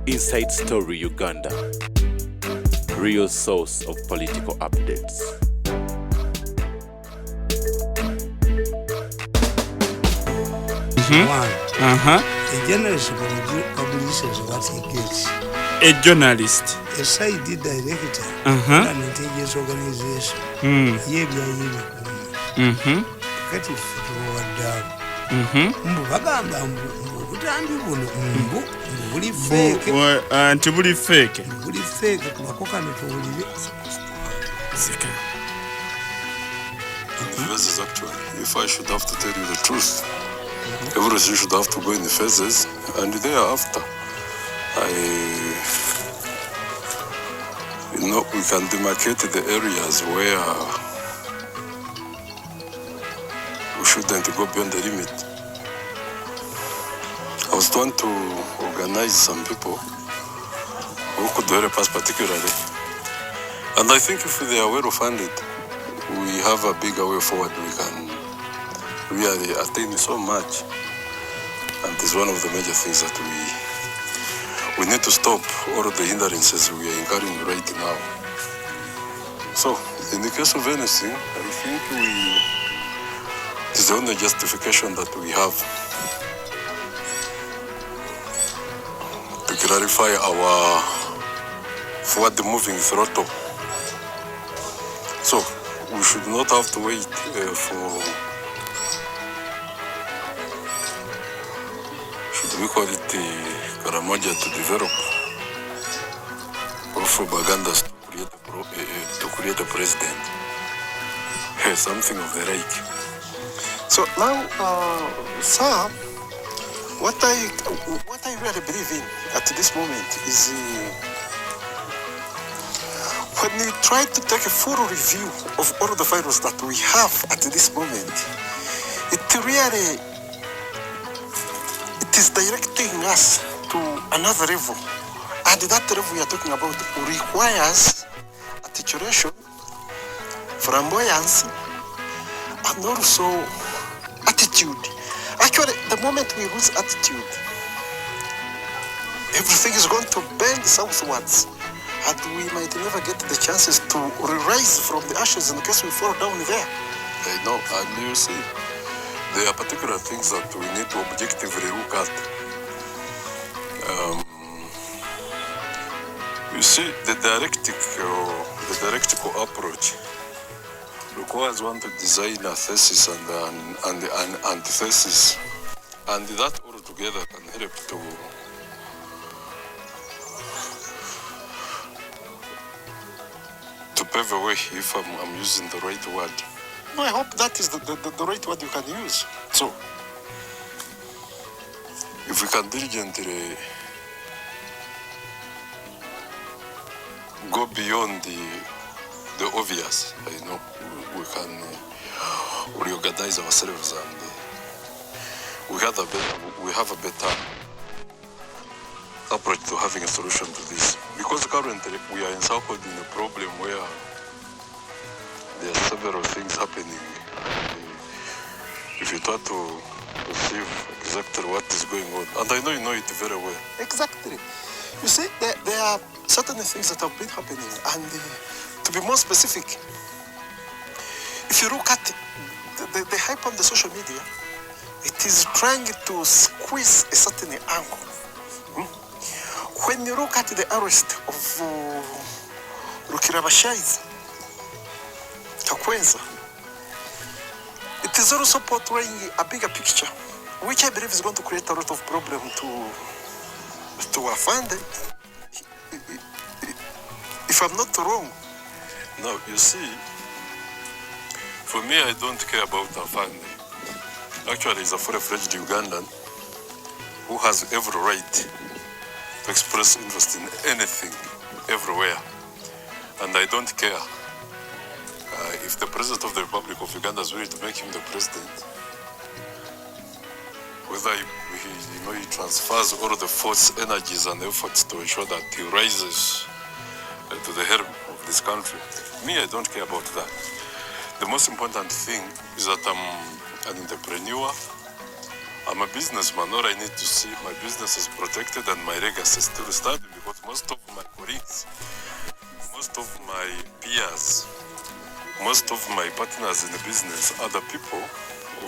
Inside Story Uganda, real source of political updates. A journalist publishes what he gets. A journalist. A side director. An intelligence organization. Kati fituwa damu. Mbu bagamba butambi buno mbu buli fake. Anti buli fake. Buli fake kubakoka netulire. Zika. The phases actually, if I should have to tell you the truth, everything should have to go in the phases, and thereafter, we can demarcate the areas where we shouldn't go beyond the limit. I was trying to organize some people who could help us particularly, and I think if they are well funded, we have a bigger way forward. We can really attain so much, and it's one of the major things that we need to stop all of the hindrances we are incurring right now. So, in the case of anything, I think it's the only justification that we have to clarify our forward-moving throttle. So, we should not have to wait for, should we call it the Karamoja to develop, or for Bagandas to create a president, something of the like. So now, sir, what I really believe in at this moment is when you try to take a full review of all the files that we have at this moment, it is directing us to another level. And that level we are talking about requires articulation, flamboyance, and also attitude. Actually, the moment we lose attitude, everything is going to bend southwards. And we might never get the chances to rise from the ashes in case we fall down there. I know, and you see, there are particular things that we need to objectively look at. You see, the dialectical approach requires one to design a thesis and an antithesis, and that all together can help to pave a way, if I'm using the right word. No, I hope that is the right word you can use. So, if we can diligently go beyond the obvious, we can reorganize ourselves, and we have a better approach to having a solution to this. Because currently we are encircled in a problem where there are several things happening. If you try to perceive exactly what is going on, and I know you know it very well. Exactly. You see, there are certain things that have been happening, and to be more specific, if you look at the hype on the social media, it is trying to squeeze a certain angle. When you look at the arrest of Rukirabashai's Kakwenza, it is also portraying a bigger picture, which I believe is going to create a lot of problem to our family. If I'm not wrong. No, you see, for me, I don't care about our family. Actually, he's a full-fledged Ugandan who has every right to express interest in anything, everywhere. And I don't care if the President of the Republic of Uganda is willing to make him the president, whether he transfers all the force, energies, and efforts to ensure that he rises to the helm of this country. Me, I don't care about that. The most important thing is that I'm an entrepreneur. I'm a businessman. All I need to see my business is protected and my legacy still standing, because most of my colleagues, most of my peers, most of my partners in the business are the people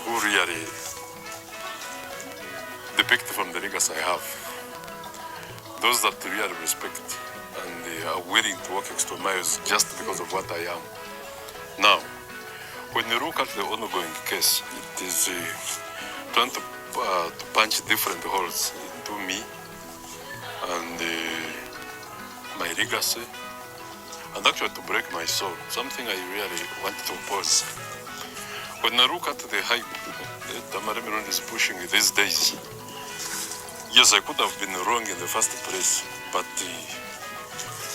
who really depict from the legacy I have. Those that really respect and they are willing to walk extra miles just because of what I am. Now, when you look at the ongoing case, it is trying to punch different holes into me and my legacy, and actually to break my soul, something I really want to oppose. When I look at the hype that Tamale Mirundi is pushing these days, yes, I could have been wrong in the first place, but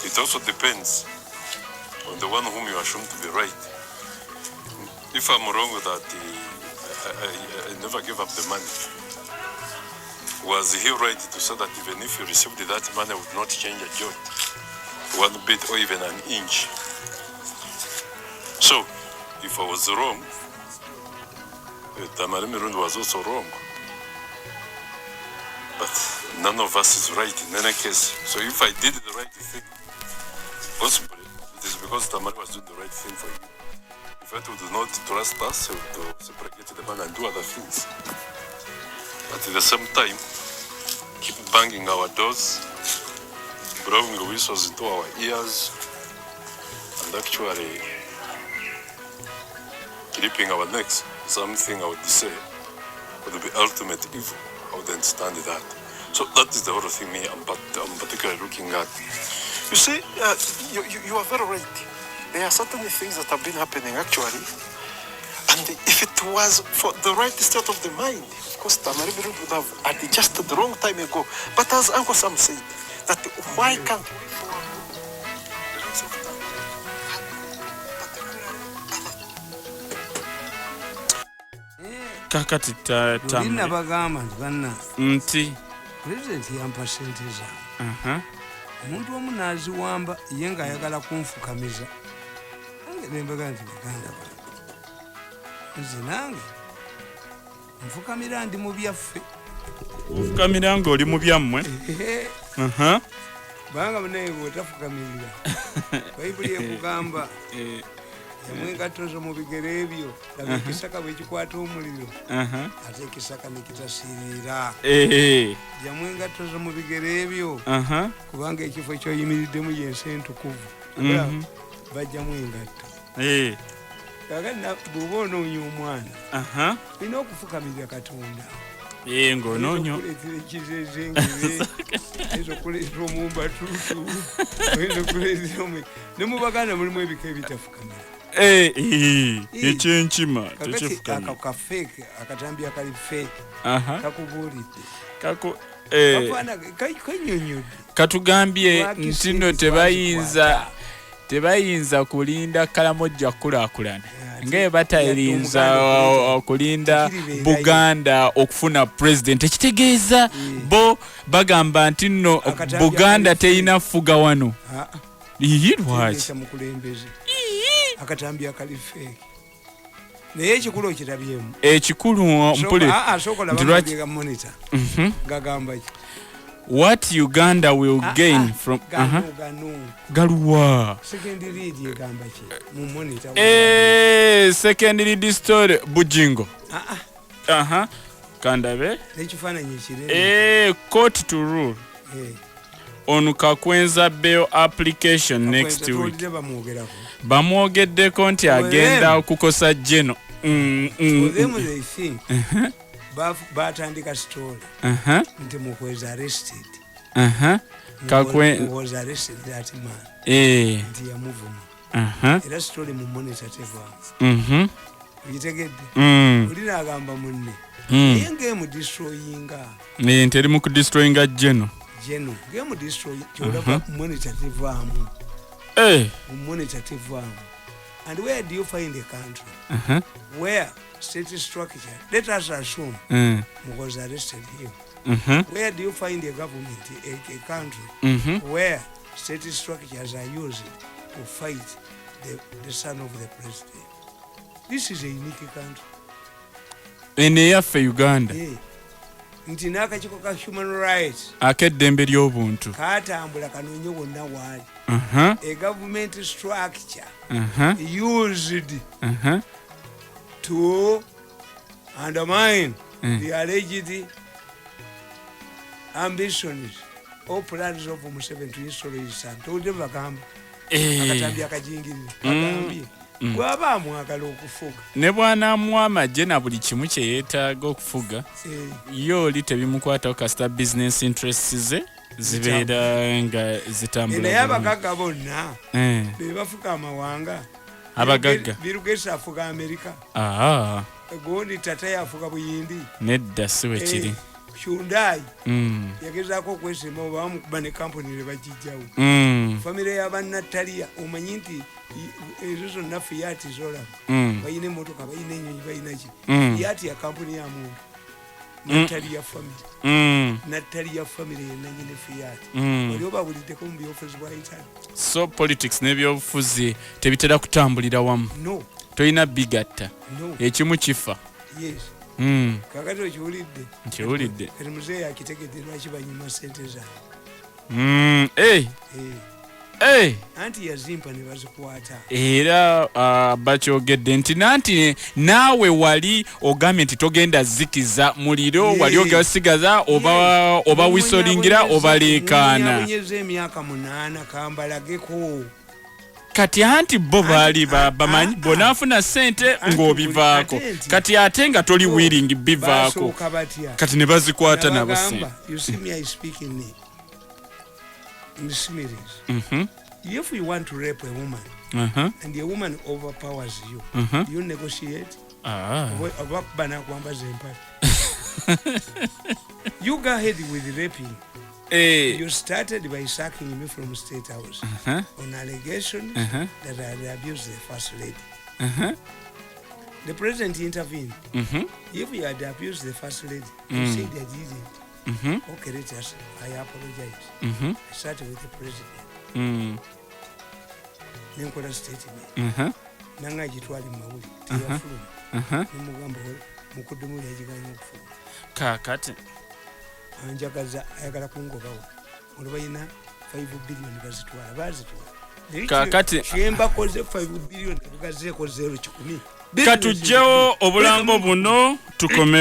it also depends on the one whom you assume to be right. If I'm wrong with that, I never gave up the money. Was he right to say that even if you received that money, I would not change a jot, 1 bit or even an inch? So, if I was wrong, Tamale Mirundi was also wrong. But none of us is right in any case. So if I did the right thing, possibly it is because Tamale was doing the right thing for you. If I would not trust us, he would separate the money and do other things. But at the same time, keep banging our doors, blowing whistles into our ears, and actually ripping our necks. Something I would say would be ultimate evil. I wouldn't stand that. So that is the whole thing I'm particularly looking at. You see, you are very right. There are certain things that have been happening actually. And if it was for the right state of the mind, of course, Tamale Mirundi would have adjusted the wrong time ago. But as Uncle Sam said, that why can't we follow the rest of time? kakati Tulina bagamba nti banna nti pulezidenti yampa sente zange. Omuntu omu n'aziwamba ye ng'ayagala kunfukamiza. Nange ne mbaga nti baganda bange, nze nange nfukamira ndi mu byaffe. ofukamira ng'oli mu byammwe. Banga munaye bw'otafukamirira bayibuli ekugamba yamwe engatto zo mu bigere ebyo laba ekisaka bwe kikwata omuliro ate ekisaka ne kitasiirira. Yamwe engatto zo mu bigere ebyo kubanga ekifo ekyoyimiriddemu y'ensi entukuvu bajjamu engatto. Kakati bw'oba onoonya omwana olina okufukamirira Katonda. Ng'onoonya okuleetera ekizezengere, oyinza okuleetera omumbatuutu, oyinza okuleetera ne mu Baganda mulimu ebika ebitafukamira. ekyenkima Kakati ako kafeeke akatambi akali feeke kakubuulidde kanyonyodde katugambye nti nno tebayinza kulinda Kalamojja kulaakulana ngaye batayinza okulinda Buganda okufuna president. Ekitegeeza bo bagamba nti nno Buganda teyina fuga wano. Lwaki akatambi akali feeke naye ekikulu okirabyemu. Ekikulu mpule monitor gagamba ki what Uganda will gain from galuwa second lead egamba ki mu monitor second lead story bujingo kandabe n'ekifaananyi ekirere court to rule on Kakwenza bail application next week. Bamwogeddeko nti agenda kukosa jeno. Batandika story nti Mukweza arrested. Was arrested that man. Nti yamuvuma. Era story mu monitor tevaamu. Oyitegedde? Olina agamba munne. Naye ng'emu destroyinga. Nteri mu kudestroyinga jeno. Game destroy monitor tevaamu. Monitor tevaamu. And where do you find a country where state structure, let us assume was arrested here. Where do you find a government, a country where state structures are used to fight the son of the president? This is a unique country. In Uganda. nti n'akakiiko ka human rights akeddembe ly'obuntu katambula kanoonye wonna waali a government structure used to undermine the alleged ambitions or plans of Museveni to install his son. Told them bagamba akatambi akajingirira bagambye bw'aba mwagala okufuga ne bw'anaamuwa amagye na buli kimu kye yeetaaga okufuga yo oli tebimukwataho kasita business interests ze zibeera nga zitambula naye abagagga bonna be bafuga amawanga abagagga birugesa afuga Amerika gondi tata yafuga Buyindi nedda si we kiri Hyundai yagezaako okwesimba oba bamukuba ne kampuni ne bagijjawo famire y'abannataliya omanyi nti ezo zonna Fiat zolaba bayina emmotoka bayina ennyonyi bayina ki Fiat ya kampuni ya muntu Nataliya famire Nataliya famire yenanyine Fiat oli obawuliddeko mu byobufuzi bwa Italy so politics n'ebyobufuzi tebitera kutambulira wamu no toyina bigatta ekimu kifa yes kakati okiwulidde nkiwulidde kati muzeeyi akitegedde lwaki banyuma sente anti yazimpa ne bazikwata era bakyogedde nti nanti naawe wali ogambye nti togenda zikiza muliro wali ogasigaza oba wisolingira oba leekaana nyeza emyaka 8 kambalageko kati anti bo baali bamanyi bonaafuna sente ng'obivaako kati ate nga toli willing bivaako kati ne bazikwata nabo sente if you want to rape a woman and a woman overpowers you you negotiate abakubana kwambaza empale you go ahead with raping. You started by sacking me from State House on allegations that I had abused the First Lady. The President intervened. If you had abused the First Lady, you said I didn't. Okay, let us. I apologize. I started with the President. Nenkola statement. Nanga jitwali mawuli. Tiyafulu. Nimugamba mukudumu yajiganya okufu. Kakati. Anjagaza ayagala kungobawo olubayina 5 billion bazitwala kakati kyemba koze 5 billion bugazeeko 0 kikumi katujjewo obulambo buno tukome